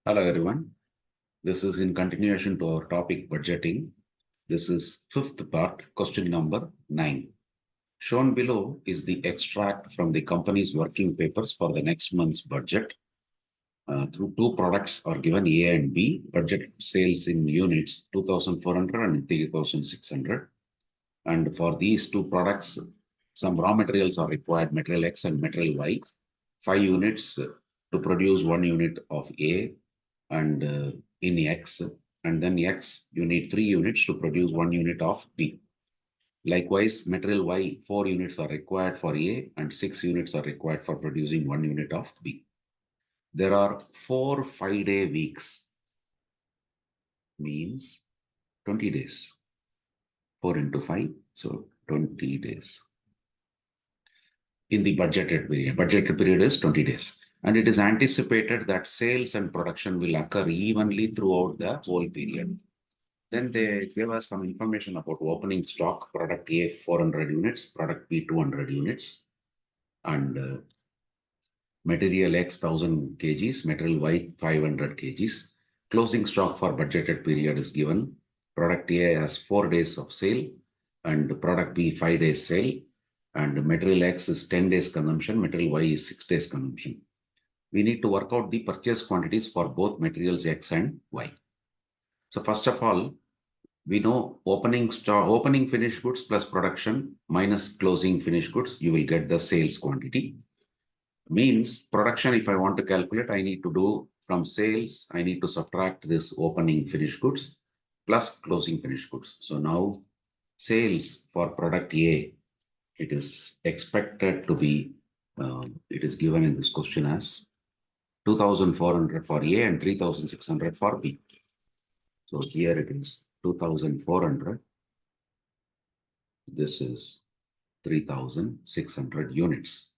Hello everyone. This is in continuation to our topic budgeting. This is fifth part, question number 9. Shown below is the extract from the company's working papers for the next month's budget. Through two products are given A and B. Budget sales in units 2,400 and 3,600. And for these two products, some raw materials are required, material X and material Y. 5 units to produce 1 unit of A and in X, and then X, you need 3 units to produce 1 unit of B. Likewise, material Y, 4 units are required for A and 6 units are required for producing 1 unit of B. There are 4 5-day weeks, means 20 days. 4 into 5, so 20 days. In the budgeted period. Budgeted period is 20 days. And it is anticipated that sales and production will occur evenly throughout the whole period. Then they gave us some information about opening stock, product A 400 units, product B 200 units, and material X 1000 kgs, material Y 500 kgs. Closing stock for budgeted period is given. Product A has 4 days of sale and product B 5 days sale, and material X is 10 days consumption, material Y is 6 days consumption. We need to work out the purchase quantities for both materials X and Y. So first of all, we know opening finished goods plus production minus closing finished goods, you will get the sales quantity. Means production, if I want to calculate, I need to do from sales, I need to subtract this opening finished goods plus closing finished goods. So now sales for product A, it is expected to be, it is given in this question as 2,400 for A and 3,600 for B. So here it is 2,400. This is 3,600 units.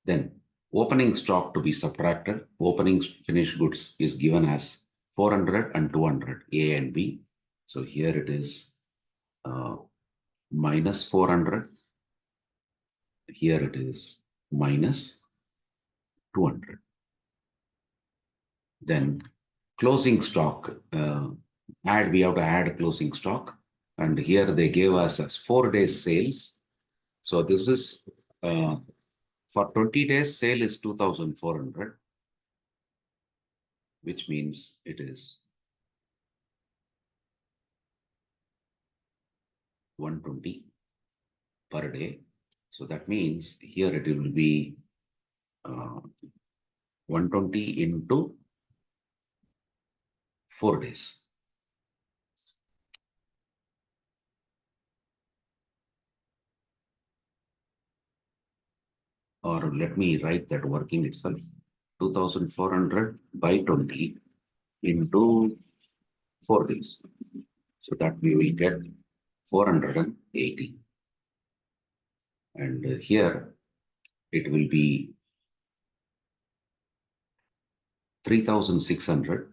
Then opening stock to be subtracted. Opening finished goods is given as 400 and 200, A and B. So here it is minus 400. Here it is minus 200. Then closing stock, we have to add closing stock. And here they gave us as 4 days sales. So this is for 20 days sale is 2,400, which means it is 120 per day. So that means here it will be 120 into 4 days. Or let me write that working itself. 2,400 by 20 into 4 days. So that we will get 480. And here it will be 3,600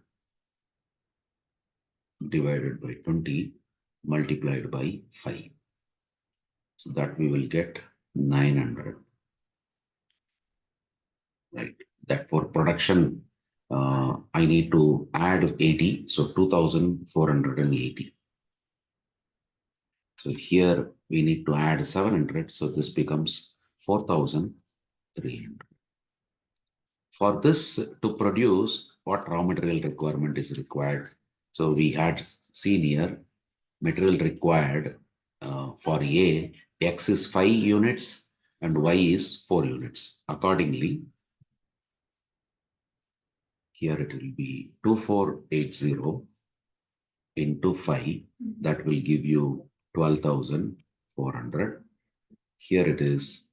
divided by 20 multiplied by 5. So that we will get 900. Right. That for production, I need to add 80. So 2,480. So here we need to add 700. So this becomes 4,300. For this to produce, what raw material requirement is required? So we had seen here material required for A, X is 5 units and Y is 4 units. Accordingly, here it will be 2480 into 5. That will give you 12,400. Here it is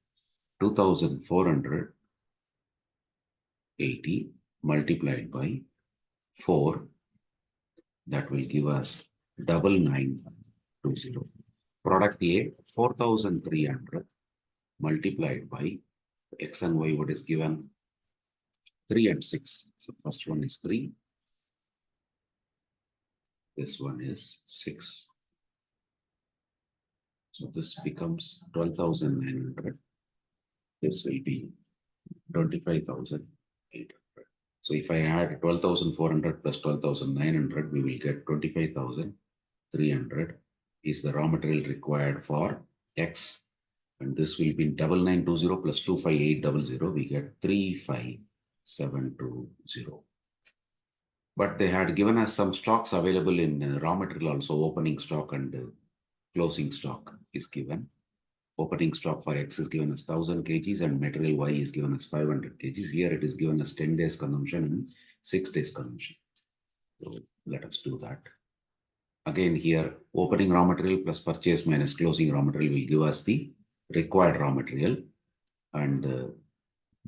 2,480 multiplied by 4. That will give us 9920. Product A 4,300 multiplied by X and Y, what is given? 3 and 6. So first one is 3. This one is 6. So this becomes 12,900. This will be 25,800. So if I add 12,400 plus 12,900, we will get 25,300 is the raw material required for X. And this will be 9920 plus 25800. We get 35720. But they had given us some stocks available in raw material also. Opening stock and closing stock is given. Opening stock for X is given as 1000 kgs and material Y is given as 500 kgs. Here it is given as 10 days consumption and 6 days consumption. So let us do that. Again, here opening raw material plus purchase minus closing raw material will give us the required raw material, and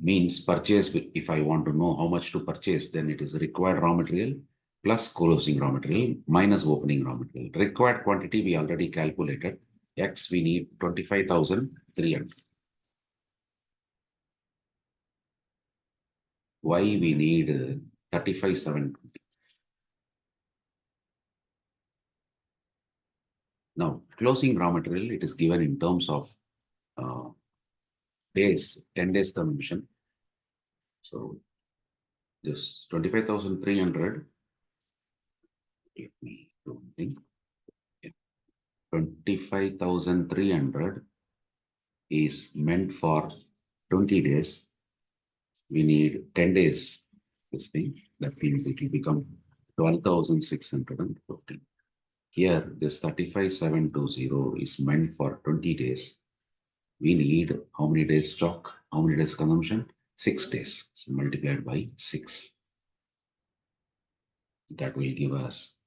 means purchase. If I want to know how much to purchase, then it is required raw material plus closing raw material minus opening raw material. Required quantity we already calculated. X we need 25,300. Y we need 35,720. Now closing raw material, it is given in terms of days, 10 days consumption. So this 25,300, let me do one thing. 25,300 is meant for 20 days. We need 10 days. This thing, that means it will become 12,650. Here, this 35,720 is meant for 20 days. We need how many days stock? How many days consumption? 6 days. So multiplied by 6. That will give us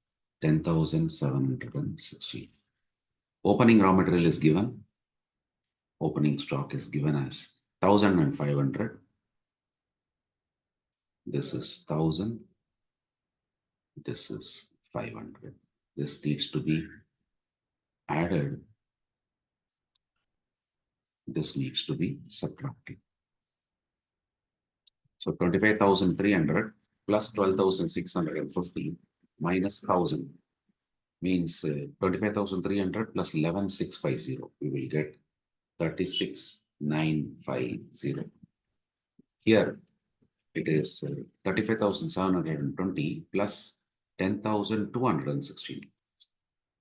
10,760. Opening raw material is given. Opening stock is given as 1,500. This is 1,000. This is 500. This needs to be added. This needs to be subtracted. So 25,300 plus 12,650 minus 1,000 means 25,300 plus 11,650. We will get 36,950. Here it is 35,720 plus 10,216.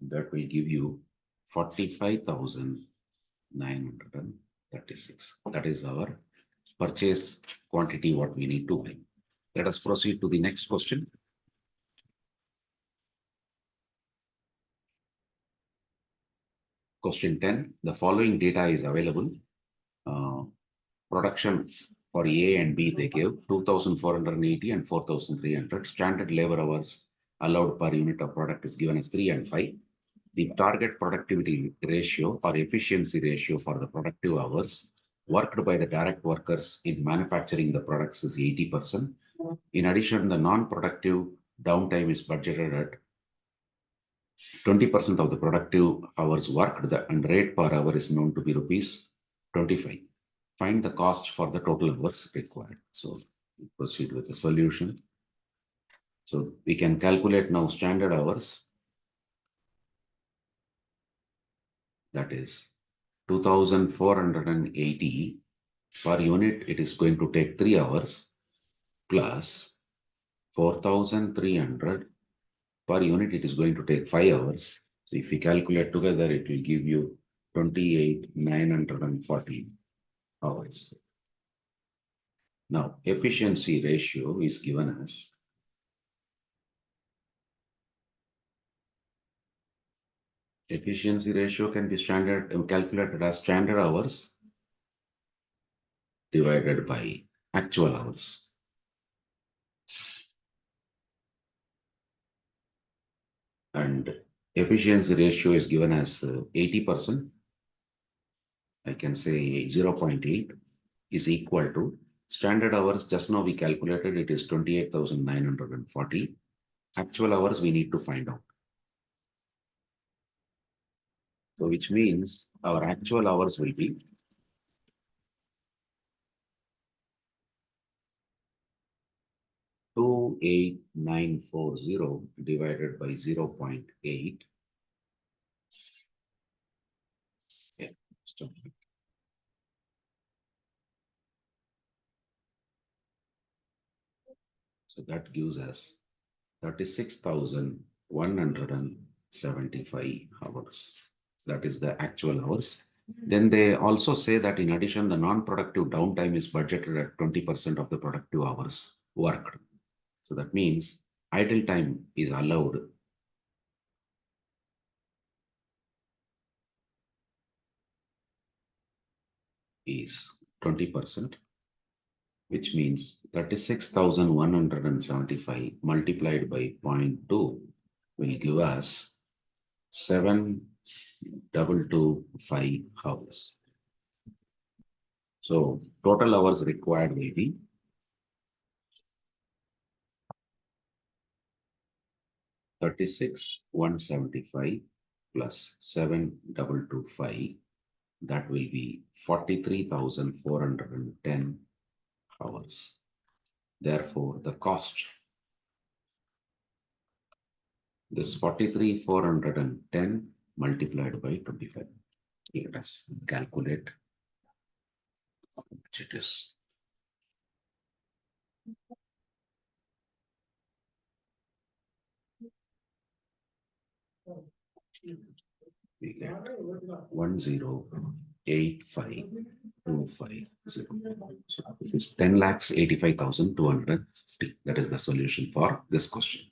That will give you 45,936. That is our purchase quantity, what we need to buy. Let us proceed to the next question. Question 10. The following data is available. Production for A and B, they gave 2,480 and 4,300. Standard labor hours allowed per unit of product is given as 3 and 5. The target productivity ratio or efficiency ratio for the productive hours worked by the direct workers in manufacturing the products is 80%. In addition, the non-productive downtime is budgeted at 20% of the productive hours worked, and rate per hour is known to be rupees 25. Find the cost for the total hours required. So we proceed with the solution. So we can calculate now standard hours. That is 2,480 per unit. It is going to take 3 hours plus 4,300 per unit. It is going to take 5 hours. So if we calculate together, it will give you 28,940 hours. Now, efficiency ratio is given as efficiency ratio can be calculated as standard hours divided by actual hours. And efficiency ratio is given as 80%. I can say 0.8 is equal to standard hours. Just now we calculated it is 28,940. Actual hours we need to find out. So which means our actual hours will be 28,940 divided by 0.8. Yeah, stop. So that gives us 36,175 hours. That is the actual hours. Then they also say that in addition, the non-productive downtime is budgeted at 20% of the productive hours worked. So that means idle time is allowed is 20%, which means 36,175 multiplied by 0.2 will give us 7,225 hours. So total hours required will be 36,175 plus 7,225. That will be 43,410 hours. Therefore, the cost, this 43,410 multiplied by 25. Let us calculate how much it is. We get 108525. So it is 10,85,250. That is the solution for this question.